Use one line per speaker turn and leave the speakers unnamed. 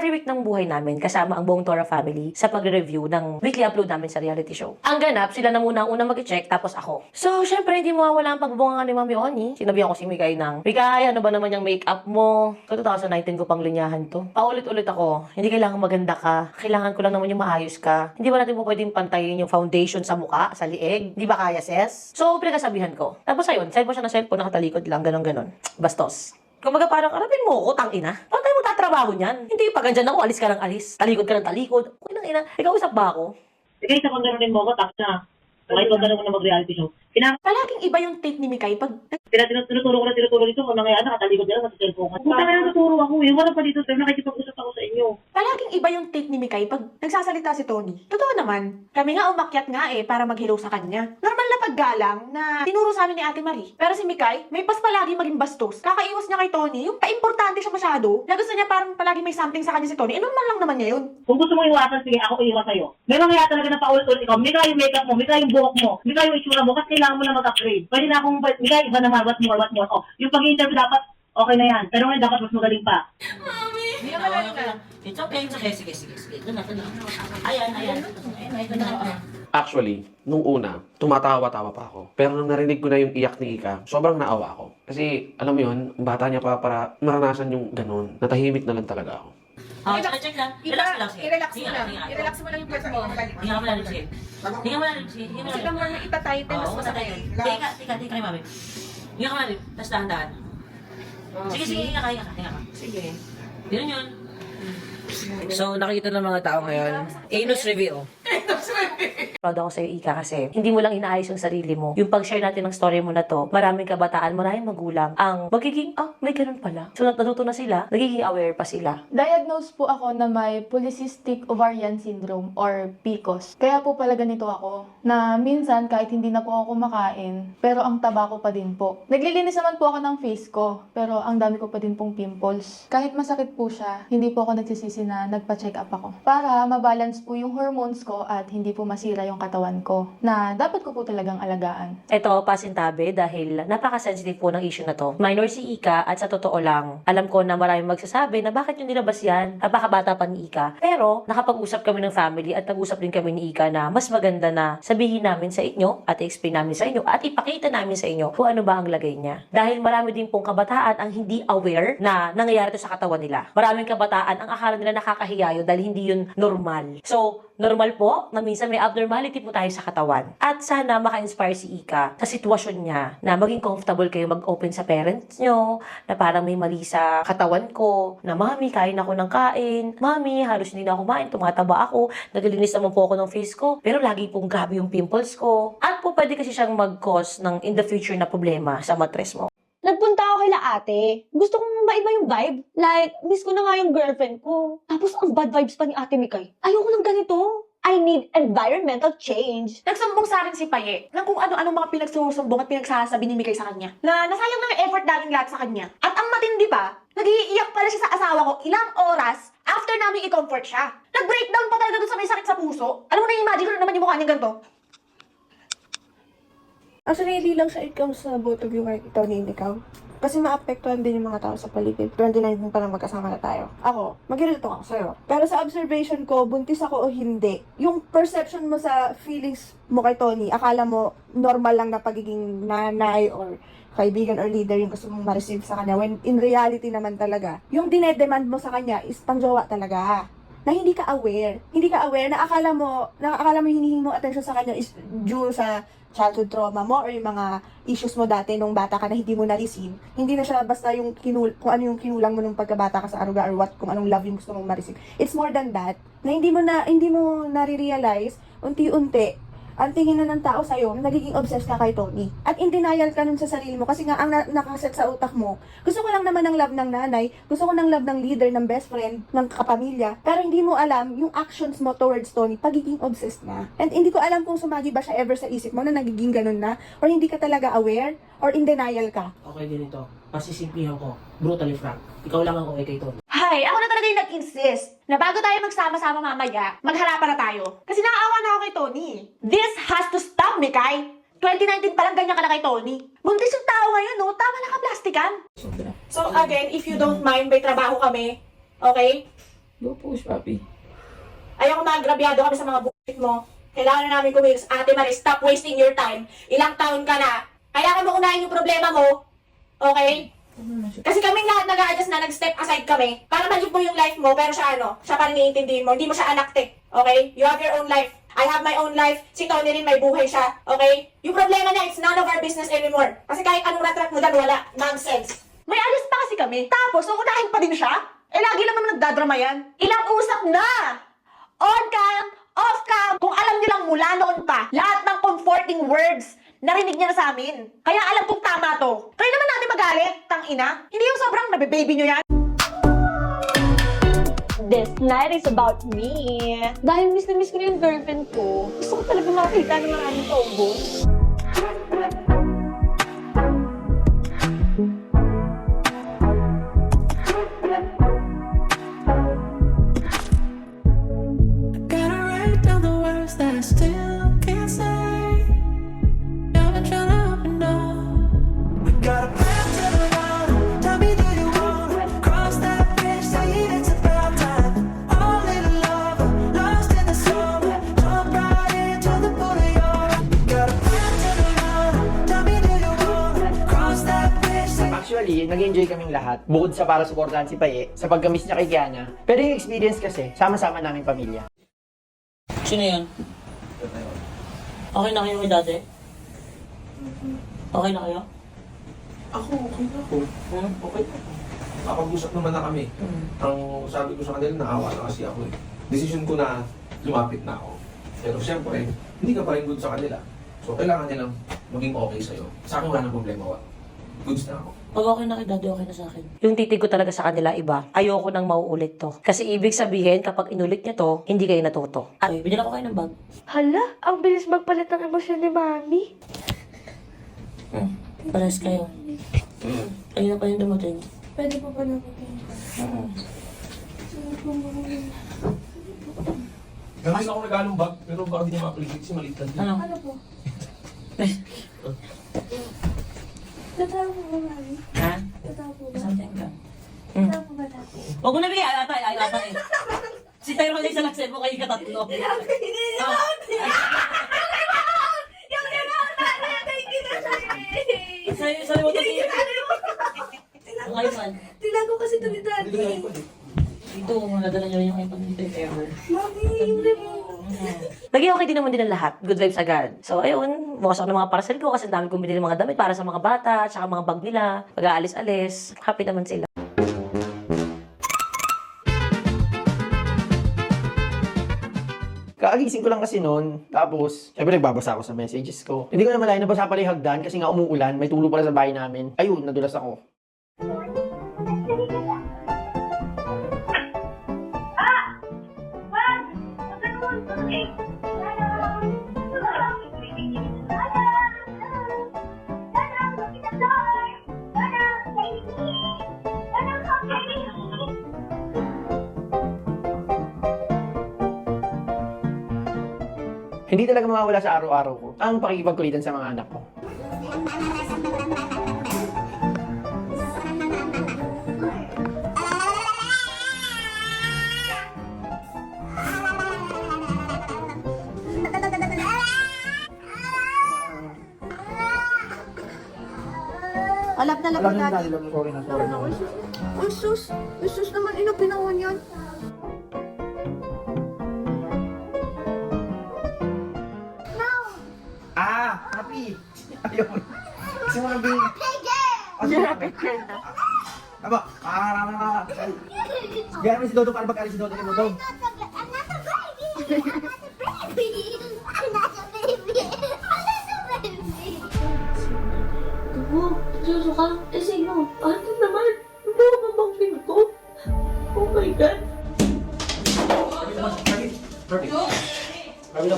every week ng buhay namin kasama ang buong Tora family sa pag-review ng weekly upload namin sa reality show. Ang ganap, sila na muna ang unang mag-check, tapos ako. So, syempre, hindi mawawala ang pagbubunga ni Mami Oni. Sinabihan ko si Mikay ng, Mikay, ano ba naman yung makeup mo? So, 2019 ko pang linyahan to. Paulit-ulit ako, hindi kailangan maganda ka. Kailangan ko lang naman yung maayos ka. Hindi ba natin mo pwedeng pantayin yung foundation sa muka, sa liig? Di ba kaya, sis? So, pinagkasabihan ko. Tapos ayun, side mo siya na cellphone, nakatalikod lang, ganon-ganon. Bastos. Kumaga parang, arapin mo ako, tangina. Paano tayo magtatrabaho niyan? Hindi, pag andyan ako, alis ka ng alis. Talikod ka ng talikod. Okay nang ina. Ikaw, usap ba ako?
Sige, isa pang gano'n din mo ako, tak na. Kahit huwag gano'n ko na mag-reality show.
Palaging iba yung take ni Mikay pag
Tinuturo ko dito, kung nangyayari, nakatalikod ka lang, sa cellphone. Puta ka lang natuturo ako eh. Wala pa dito, pero nakikipag-usap ako sa inyo.
palaging iba yung take ni Mikay pag nagsasalita si Tony. Totoo naman. Kami nga umakyat nga para mag-hello sa kanya. Normal na paggalang na tinuro sa amin ni Ate Marie. Pero si Mikay, may pas palagi maging bastos. Kakaiwas niya kay Tony, yung pa-importante siya masyado, na gusto niya parang palagi may something sa kanya si Tony. Normal lang naman niya yun.
Kung gusto mo iwasan, sige, ako iwas sa'yo. May mga talaga na paulit-ulit ikaw. Mika yung makeup mo, mika yung buhok mo, mika yung itsura mo, kasi kailangan mo lang mag-upgrade. Pwede na akong, mika, iba naman, what more. Oh, yung pag-interview dapat, okay na yan. Pero ngayon dapat mas magaling pa.
Hindi naman lang. It's okay. Sige. Ito na. Ayan. Ito na.
Actually, nung una, tumatawa-tawa pa ako. Pero nung narinig ko na yung iyak ni Ika, sobrang naawa ako. Kasi, alam mo yun, ang bata niya pa para maranasan yung ganun. Natahimik na lang talaga ako.
Check lang. Relax.
I-relax mo lang. I-relax mo lang yung pwede mo.
Hinga mo lang, sige. Hinga mo lang.
Kasi lang mo na itatighten.
Oo, basta tayo. Tika kay mami. Hinga ka lang. Tapos dahan-dahan. Sige, hinga ka.
Sige.
Yun. So, nakikita ng mga tao ngayon, anus reveal.
Proud ako sa'yo, Ika, kasi hindi mo lang inaayos yung sarili mo. Yung pag-share natin ng story mo na to, maraming kabataan, maraming magulang, ang magiging, may ganun pala. So, natuto na sila, nagiging aware pa sila.
Diagnosed po ako na may polycystic ovarian syndrome or PCOS. Kaya po pala ganito ako, na minsan kahit hindi na po ako kumakain, pero ang taba ko pa din po. Naglilinis naman po ako ng face ko, pero ang dami ko pa din pong pimples. Kahit masakit po siya, hindi po ako nagsisisi na nagpa-check up ako. Para mabalance po yung hormones ko at hindi po masira yung katawan ko, na dapat ko po talagang alagaan.
Ito, pasintabi, dahil napaka-sensitive po ng issue na to. Minor si Ika, at sa totoo lang, alam ko na maraming magsasabi na bakit yung nilabas yan? Napakabata pa ni Ika. Pero, nakapag-usap kami ng family at nag-usap din kami ni Ika na mas maganda na sabihin namin sa inyo at i-explain namin sa inyo at ipakita namin sa inyo kung ano ba ang lagay niya. Dahil marami din pong kabataan ang hindi aware na nangyayari to sa katawan nila. Maraming kabataan ang akala nila nakakahiya yun dahil hindi yun normal. So, normal po na minsan may abnormality po tayo sa katawan. At sana maka-inspire si Ika sa sitwasyon niya na maging comfortable kayo mag-open sa parents nyo, na parang may mali sa katawan ko, na mami, kain ako ng kain, mami, halos hindi na ako kumain, tumataba ako, naglilinis naman po ako ng face ko, pero lagi pong grabe yung pimples ko. At po pwede kasi siyang mag-cause ng in the future na problema sa mattress mo.
Nagpunta ako kay ate. Gusto kong maiba yung vibe. Like, miss ko na nga yung girlfriend ko. Tapos ang bad vibes pa ni ate Mikay. Ayoko ng ganito. I need environmental change.
Nagsumbong sa akin si Paye ng kung ano-anong mga pinagsusumbong at pinagsasabi ni Mikay sa kanya. Na nasayang ng effort namin lahat sa kanya. At ang matindi pa, nag-iiyak pala siya sa asawa ko ilang oras after namin i-comfort siya. Nag-breakdown pa talaga doon sa may sakit sa puso. Alam mo na, imagine ko na naman yung mukha niya ganito.
Actually, hindi lang siya ikaw sa both of you kahit ikaw ni ikaw. Kasi maapektuhan din yung mga tao sa paligid. 2019 pa lang magkasama na tayo. Ako, mag-irrito ako sa'yo. Pero sa observation ko, buntis ako o hindi, yung perception mo sa feelings mo kay Tony, akala mo normal lang na pagiging nanay or kaibigan or leader yung gusto mong ma-receive sa kanya. When in reality naman talaga, yung dinedemand mo sa kanya is pangjowa talaga. Na hindi ka aware. Hindi ka aware na akala mo hinihingi mo attention sa kanya is due sa childhood trauma mo or yung mga issues mo dati nung bata ka na hindi mo na-receive. Hindi na siya basta yung kung ano yung kinulang mo nung pagkabata ka sa aruga or kung anong love yung gusto mong ma-receive. It's more than that. Na hindi mo nare-realize unti-unti ang tingin na ng tao sa'yo, nagiging obsessed ka kay Tony. At in denial ka nun sa sarili mo kasi nga ang nakaset sa utak mo, gusto ko lang naman ng love ng nanay, gusto ko ng love ng leader, ng best friend, ng kapamilya, pero hindi mo alam yung actions mo towards Tony, pagiging obsessed na. And hindi ko alam kung sumagi ba siya ever sa isip mo na nagiging ganun na, or hindi ka talaga aware, or in denial ka.
Okay, ganito. Pasisimplihan ko. Brutally frank. Ikaw lang ang okay kay Tony.
Hay, ako na talaga yung nag-insist na bago tayo magsama-sama mamaya, magharapan na tayo. Kasi nakaawa na ako kay Tony. This has to stop, Mikay. 2019 pa lang ganyan ka na kay Tony. Buntis yung tao ngayon, no? Tama na ka plastikan. So again, if you don't mind, may trabaho kami. Okay?
Go push, papi.
Ayoko maagrabyado kami sa mga bullshit mo. Kailangan na namin kumilos. Ate Marie, stop wasting your time. Ilang taon ka na. Kailangan mo unahin yung problema mo. Okay? Kasi kaming lahat nag-a-adjust na nag-step aside kami para ma-live mo yung life mo, pero siya siya pa rin iintindihin mo. Hindi mo siya anak, te. Okay? You have your own life. I have my own life. Si Tony rin may buhay siya. Okay? Yung problema niya, it's none of our business anymore. Kasi kahit anong rat-rat mo dyan, wala. Nonsense. May alis pa kasi kami. Tapos, uunahin pa din siya? Eh, lagi lang naman nagdadrama yan. Ilang usap na! On cam, off cam. Kung alam niyo lang mula noon pa, lahat ng comforting words, narinig niya na sa amin. Kaya alam kong tama to. Try naman natin magalit, tang ina. Hindi yung sobrang nabe-baby niyo yan.
This night is about me. Dahil miss na miss ko na yung girlfriend ko, gusto ko talaga makakita ng maraming tomboy.
Gotta write down the words that I still can't say. I've been trying to open up. We got a plan to the round. Tell me, do you wanna cross that bridge? Say it's about time. All in love, lost in the summer. Jump right into the pool of your. Got a plan to the round. Tell me, do you wanna cross that bridge? Say
Actually, nag-enjoy kaming lahat. Bukod sa para suportahan si Paye, sa pagkamis niya kay Kiana. Pero yung experience kasi, sama-sama naming pamilya.
Sino yun? Okay na kayo kay dati? Okay na kayo?
Ako, okay na ako. Okay na ako. Nakapag-usap naman na kami. Ang sabi ko sa kanila, naawa na kasi ako eh. Decision ko na lumapit na ako. Pero siyempre, hindi ka pa rin good sa kanila. So, kailangan nilang maging okay sa'yo. Sa akin wala nang problema. Goods na ako.
Pag okay na kay daddy, okay na sa akin.
Yung titig ko talaga sa kanila iba. Ayoko nang mauulit to. Kasi ibig sabihin, kapag inulit niya to, hindi kayo natuto. At
Ay, binila ko kayo ng bag.
Hala, ang bilis magpalit ng emosyon ni Mami.
Pares kayo. Ayun na pa yung dumating.
Pwede pa ba naman?
Gamit ako regalong bag, pero baka di niya ma-appreciate kasi maliit lang.
Ano?
Ano po? Tatawa po ba, Mami?
Ha?
Tatawa po ba?
Something ka.
Tatawa po ba natin?
Huwag mo na bigay, ay ata eh. Si Tyro na isa nagset mo kayo katatlo. Sa'yo mo ito siya. Ang iPad.
Tinago kasi ito ni Daddy.
Ito, nadala niyo yung iPad ni Tyro.
Mami, hindi mo.
naging okay din naman din ang lahat. Good vibes agad. So, ayun, bukas ako ng mga parcel ko kasi ang dami kong binili ng mga damit para sa mga bata, tsaka mga bag nila. Pag-aalis-alis, happy naman sila.
Kaagising ko lang kasi noon, tapos, syempre nagbabasa ako sa messages ko. Hindi ko na malayan, nabasa pala yung hagdan kasi nga umuulan, may tulo pala sa bahay namin. Ayun, nadulas ako. Hindi talaga mawawala sa araw-araw ko ang pakikipagkulitan sa mga anak ko.
Alap na
Alam niyo, Daddy, sorry na.
Usus naman, inapinawan yan.
Happy! Ayun. Kasi mga bing... Aba, kakarama na. Gano'n si Dodo para magkari si Dodo ni Dodo.
Suso ka? Eh, sino? Ano naman? Ano ba bang pinto? Oh my God.
Perfect. Perfect.